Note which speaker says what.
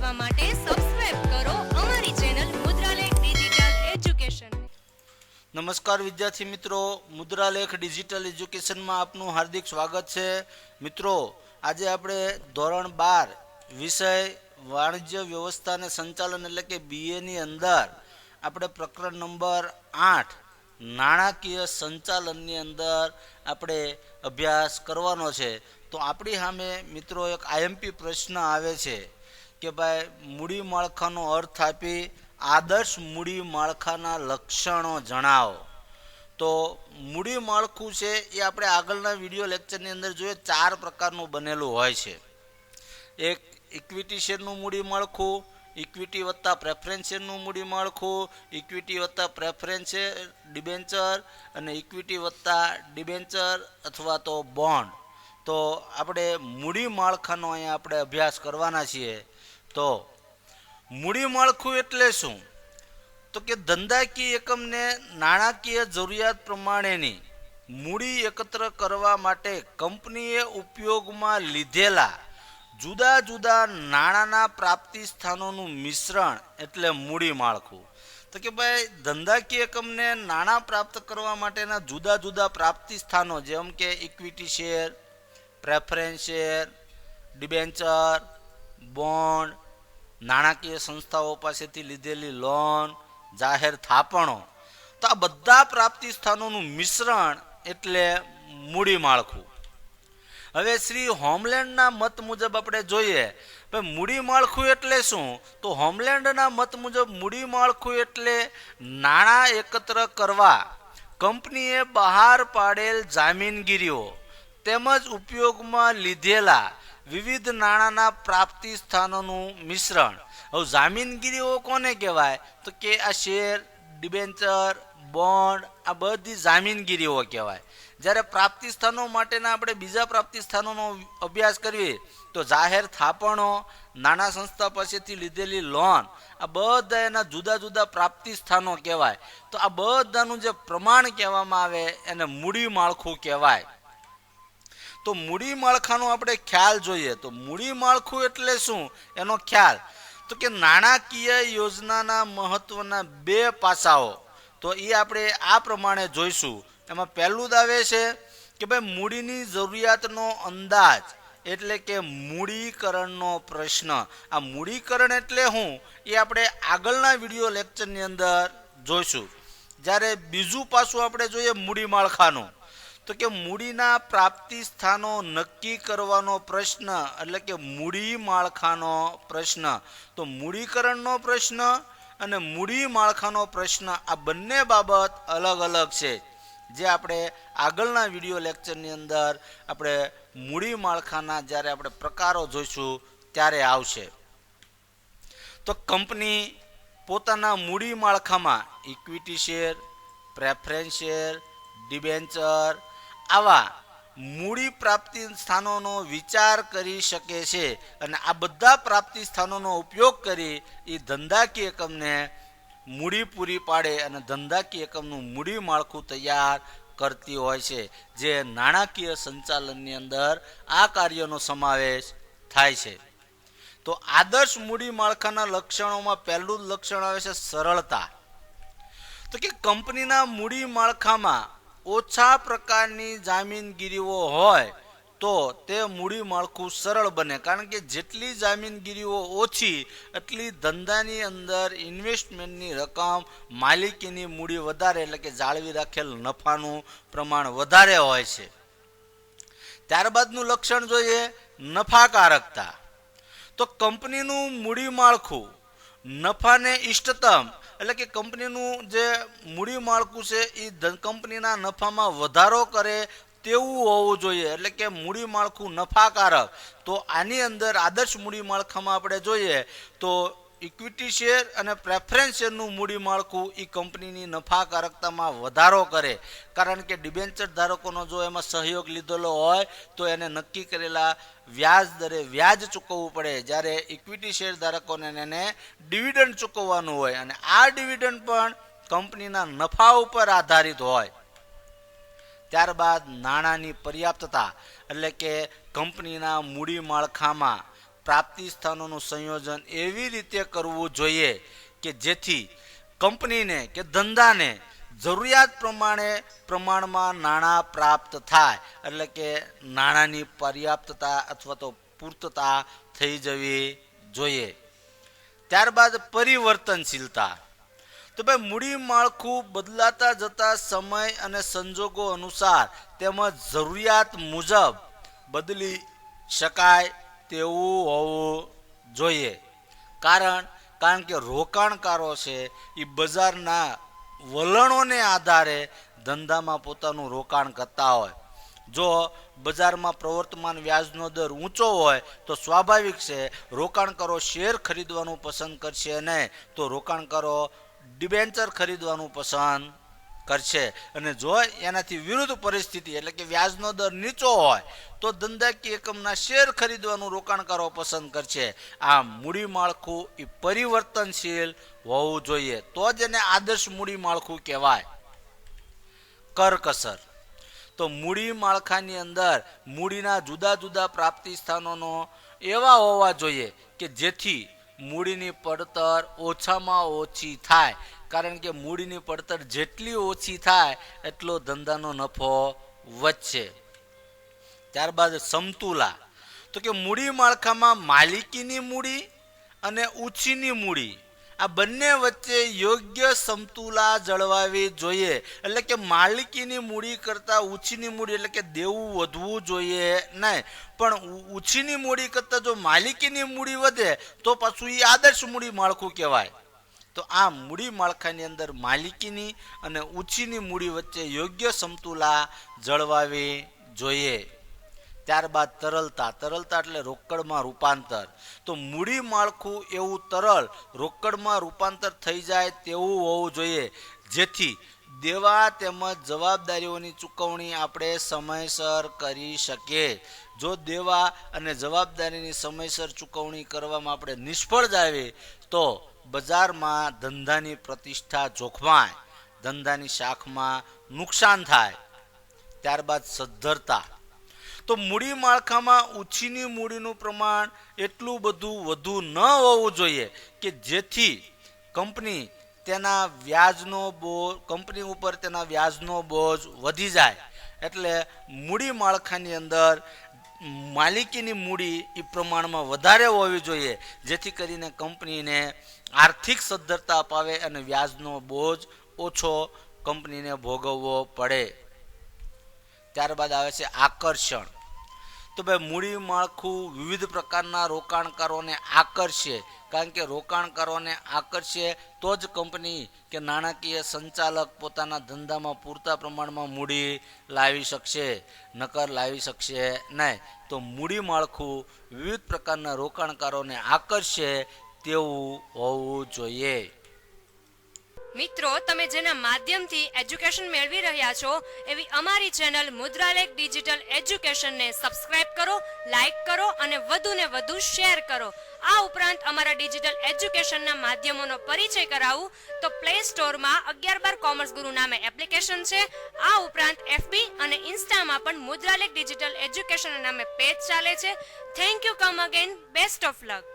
Speaker 1: જોવા માટે સબસ્ક્રાઇબ કરો અમારી ચેનલ મુદ્રાલેખ ડિજિટલ એજ્યુકેશન।
Speaker 2: નમસ્કાર વિદ્યાર્થી મિત્રો, મુદ્રાલેખ ડિજિટલ એજ્યુકેશનમાં આપનું હાર્દિક સ્વાગત છે। મિત્રો, આજે આપણે ધોરણ 12 વિષય વાણિજ્ય વ્યવસ્થા અને સંચાલન એટલે કે બીએની અંદર આપણે પ્રકરણ નંબર 8 નાણાકીય સંચાલનની અંદર આપણે અભ્યાસ કરવાનો છે। તો આપણી સામે મિત્રો એક આઈએમપી પ્રશ્ન આવે છે કે ભાઈ મૂડી માળખાનો અર્થ આપી આદર્શ મૂડી માળખાના લક્ષણો જણાવો। તો મૂડી માળખું છે એ આપણે આગળના વિડીયો લેક્ચરની અંદર જોઈએ 4 પ્રકારનું બનેલું હોય છે। એક ઇક્વિટી શેરનું મૂડી માળખું, ઇક્વિટી વત્તા પ્રેફરન્સ શેરનું મૂડી માળખું, ઇક્વિટી વત્તા પ્રેફરન્સ શેર ડિબેન્ચર અને ઇક્વિટી વત્તા ડિબેન્ચર અથવા તો બોન્ડ। તો આપણે મૂડી માળખાનો અહીંયા આપણે અભ્યાસ કરવાના છીએ। તો મૂડી માળખું એટલે શું? તો કે ધંધાકીય એકમને નાણાકીય જરૂરિયાત પ્રમાણેની મૂડી એકત્ર કરવા માટે કંપનીએ ઉપયોગમાં લીધેલા જુદા જુદા નાણાંના પ્રાપ્તિ સ્થાનોનું મિશ્રણ એટલે મૂડી માળખું। તો કે ભાઈ ધંધાકીય એકમને નાણાં પ્રાપ્ત કરવા માટેના જુદા જુદા પ્રાપ્તિ સ્થાનો જેમ કે equity share, preference share, debenture, bond, નાણાકીય સંસ્થાઓ પાસેથી લીધેલી લોન, જાહેર થાપણો, તો આ બધા પ્રાપ્તિ સ્થાનોનું મિશ્રણ એટલે મૂડી માળખું। હવે શ્રી હોમલેન્ડના મત મુજબ આપણે જોઈએ ભાઈ મૂડી માળખું એટલે શું? તો હોમલેન્ડના મત મુજબ મૂડી માળખું એટલે નાણાં એકત્ર કરવા કંપનીએ બહાર પાડેલ જામીનગીરીઓ તેમજ ઉપયોગમાં લીધેલા વિવિધ નાણાંના પ્રાપ્તિ સ્થાનોનું મિશ્રણ। હવે જામીનગીરીઓ કોને કહેવાય? તો કે આ શેર, ડિબેન્ચર, બોન્ડ આ બધી જામીનગીરીઓ કહેવાય। જ્યારે પ્રાપ્તિ સ્થાનો માટેના આપણે બીજા પ્રાપ્તિ સ્થાનોનો અભ્યાસ કરીએ તો જાહેર થાપણો, નાના સંસ્થા પાસેથી લીધેલી લોન આ બધા એના જુદા જુદા પ્રાપ્તિ સ્થાનો કહેવાય। તો આ બધાનું જે પ્રમાણ કહેવામાં આવે એને મૂડી માળખું કહેવાય। તો મૂડી માળખાનો આપણે ખ્યાલ જોઈએ તો મૂડી માળખું એટલે શું એનો ખ્યાલ? તો કે નાણાકીય યોજનાના મહત્વના 2 પાસાઓ તો એ આપણે આ પ્રમાણે જોઈશું। એમાં પહેલું જ આવે છે કે ભાઈ મૂડીની જરૂરિયાતનો અંદાજ એટલે કે મૂડીકરણનો પ્રશ્ન। આ મૂડીકરણ એટલે શું એ આપણે આગળના વિડીયો લેક્ચરની અંદર જોઈશું। જ્યારે બીજું પાસું આપણે જોઈએ મૂડી માળખાનું તો કે મૂડીના પ્રાપ્તિ સ્થાનો નક્કી કરવાનો પ્રશ્ન એટલે કે મૂડી માળખાનો પ્રશ્ન। તો મૂડીકરણનો પ્રશ્ન અને મૂડી માળખાનો પ્રશ્ન આ બંને બાબત અલગ અલગ છે જે આપણે આગળના વિડીયો લેક્ચરની અંદર આપણે મૂડી માળખાના જ્યારે આપણે પ્રકારો જોઈશું ત્યારે આવશે। તો કંપની પોતાના મૂડી માળખામાં equity share, preference share, debenture આવા મૂડી પ્રાપ્તિ સ્થાનોનો વિચાર કરી શકે છે અને આ બધા પ્રાપ્તિ સ્થાનોનો ઉપયોગ કરી એ ધંધાકીય એકમને મૂડી પૂરી પાડે અને ધંધાકીય એકમનું મૂડી માળખું તૈયાર કરતી હોય છે જે નાણાકીય સંચાલનની અંદર આ કાર્યનો સમાવેશ થાય છે। તો આદર્શ મૂડી માળખાના લક્ષણોમાં પહેલું જ લક્ષણ આવે છે સરળતા। તો કે કંપનીના મૂડી માળખામાં ઓછા પ્રકારની જામીનગીરીઓ હોય તો તે મૂડી માળખું સરળ બને કારણ કે જેટલી જામીનગીરીઓ ઓછી એટલી ધંધાની અંદર ઇન્વેસ્ટમેન્ટની રકમ, માલિકીની મૂડી વધારે એટલે કે જાળવી રાખેલ નફાનું પ્રમાણ વધારે હોય છે। ત્યારબાદનું લક્ષણ જોઈએ નફાકારકતા। તો કંપનીનું મૂડી માળખું નફાને ઇષ્ટતમ એટલે કે કંપનીનું જે મૂડી માળખું છે એ કંપનીના નફામાં વધારો કરે તેવું હોવું જોઈએ એટલે કે મૂડી માળખું નફાકારક। તો આની અંદર આદર્શ મૂડી માળખામાં આપણે જોઈએ તો ઇક્વિટી શેર અને પ્રેફરન્સ શેરનું મૂડી માળખું એ કંપનીની નફાકારકતામાં વધારો કરે કારણ કે ડિબેન્ચર ધારકોનો જો એમાં સહયોગ લીધેલો હોય તો એને નક્કી કરેલા વ્યાજ દરે વ્યાજ ચૂકવવું પડે, જ્યારે ઇક્વિટી શેર ધારકોને એને ડિવિડન્ડ ચૂકવવાનું હોય અને આ ડિવિડન્ડ પણ કંપનીના નફા ઉપર આધારિત હોય। ત્યારબાદ નાણાંની પર્યાપ્તતા એટલે કે કંપનીના મૂડી માળખામાં પ્રાપ્તિ સ્થાનોનું સંયોજન એવી રીતે કરવું જોઈએ કે જેથી કંપનીને કે ધંધાને જરૂરિયાત પ્રમાણમાં નાણાં પ્રાપ્ત થાય, એટલે કે નાણાંની પર્યાપ્તતા અથવા તો પૂર્તતા થઈ જવી જોઈએ. ત્યારબાદ પરિવર્તનશીલતા. તો ભાઈ મૂડી માળખું બદલાતા જતા સમય અને સંજોગો અનુસાર તેમજ જરૂરિયાત મુજબ બદલી શકાય તેવું હોવું જોઈએ. કારણ કે રોકાણકારો છે એ બજારના વલણોને આધારે ધંધામાં પોતાનું રોકાણ કરતા હોય. જો બજારમાં પ્રવર્તમાન વ્યાજનો દર ઊંચો હોય તો સ્વાભાવિક છે રોકાણકારો શેર ખરીદવાનું પસંદ કરશે નહીં, તો રોકાણકારો ડિબેન્ચર ખરીદવાનું પસંદ કરશે. અને જો એનાથી વિરુદ્ધ પરિસ્થિતિ એટલે કે વ્યાજનો દર નીચો હોય તો ધંધાકીય એકમના શેર ખરીદવાનું રોકાણકારો પસંદ કરશે. આ મૂડી માળખું એ પરિવર્તનશીલ હોવું જોઈએ, તો જ એને આદર્શ મૂડી માળખું કહેવાય. કરકસર. તો મૂડી માળખાની અંદર મૂડીના જુદા જુદા પ્રાપ્તિ સ્થાનોનો એવા હોવા જોઈએ કે જેથી મૂડીની પડતર ઓછામાં ઓછી થાય, કારણ કે મૂડીની પડતર જેટલી ઓછી થાય એટલો ધંધાનો નફો વધશે. ત્યારબાદ સમતુલા. તો કે મૂડી માળખામાં માલિકીની મૂડી અને ઉછીની મૂડી આ બંને વચ્ચે યોગ્ય સમતુલા જળવાવી જોઈએ. એટલે કે માલિકીની મૂડી કરતાં ઉછીની મૂડી એટલે કે દેવું વધવું જોઈએ નહીં, પણ ઉછીની મૂડી કરતાં જો માલિકીની મૂડી વધે તો પાછું એ આદર્શ મૂડી માળખું કહેવાય. તો આ મૂડી માળખાની અંદર માલિકીની અને ઉછીની મૂડી વચ્ચે યોગ્ય સમતુલા જળવાવી જોઈએ. ત્યારબાદ તરલતા. તરલતા એટલે રોકડમાં રૂપાંતર. તો મૂડી માળખું એવું તરલ રોકડમાં રૂપાંતર થઈ જાય તેવું હોવું જોઈએ જેથી દેવા તેમજ જવાબદારીઓની ચૂકવણી આપણે સમયસર કરી શકીએ. જો દેવા અને જવાબદારીની સમયસર ચૂકવણી કરવામાં આપણે નિષ્ફળ જાય તો બજારમાં ધંધાની પ્રતિષ્ઠા જોખમાય, ધંધાની શાખમાં નુકસાન થાય. ત્યારબાદ સદ્ધરતા. તો મૂડી માળખામાં ઉછીની મૂડીનું પ્રમાણ એટલું બધું વધુ ન હોવું જોઈએ કે જેથી કંપની ઉપર તેના વ્યાજનો બોજ વધી જાય. એટલે મૂડી માળખાની અંદર માલિકીની મૂડી એ પ્રમાણમાં વધારે હોવી જોઈએ જેથી કરીને કંપનીને આર્થિક સદ્ધરતા અપાવે અને વ્યાજનો બોજ ઓછો કંપનીને ભોગવવો પડે. ત્યારબાદ આવે છે આકર્ષણ. તો ભાઈ મૂડી માળખું વિવિધ પ્રકારના રોકાણકારોને આકર્ષે, કારણ કે રોકાણકારોને આકર્ષે તો જ કંપની કે નાણાકીય સંચાલક પોતાના ધંધામાં પૂરતા પ્રમાણમાં મૂડી લાવી શકશે, નકર લાવી શકશે નહીં. તો મૂડી માળખું વિવિધ પ્રકારના રોકાણકારોને આકર્ષે તેવું હોવું જોઈએ.
Speaker 1: મિત્રો, તમે જેના માધ્યમથી એજ્યુકેશન મેળવી રહ્યા છો એવી અમારી ચેનલ મુદ્રાલેખ ડિજિટલ એજ્યુકેશનને સબસ્ક્રાઇબ કરો, લાઇક કરો અને વધુને વધુ શેર કરો. આ ઉપરાંત અમારા ડિજિટલ એજ્યુકેશનના માધ્યમોનો પરિચય કરાવું તો પ્લે સ્ટોરમાં 11/12 કોમર્સ ગુરુ નામે એપ્લિકેશન છે. આ ઉપરાંત FB અને ઇન્સ્ટામાં પણ મુદ્રાલેખ ડિજિટલ એજ્યુકેશન નામે પેજ ચાલે છે. Thank you. Come again. Best of luck.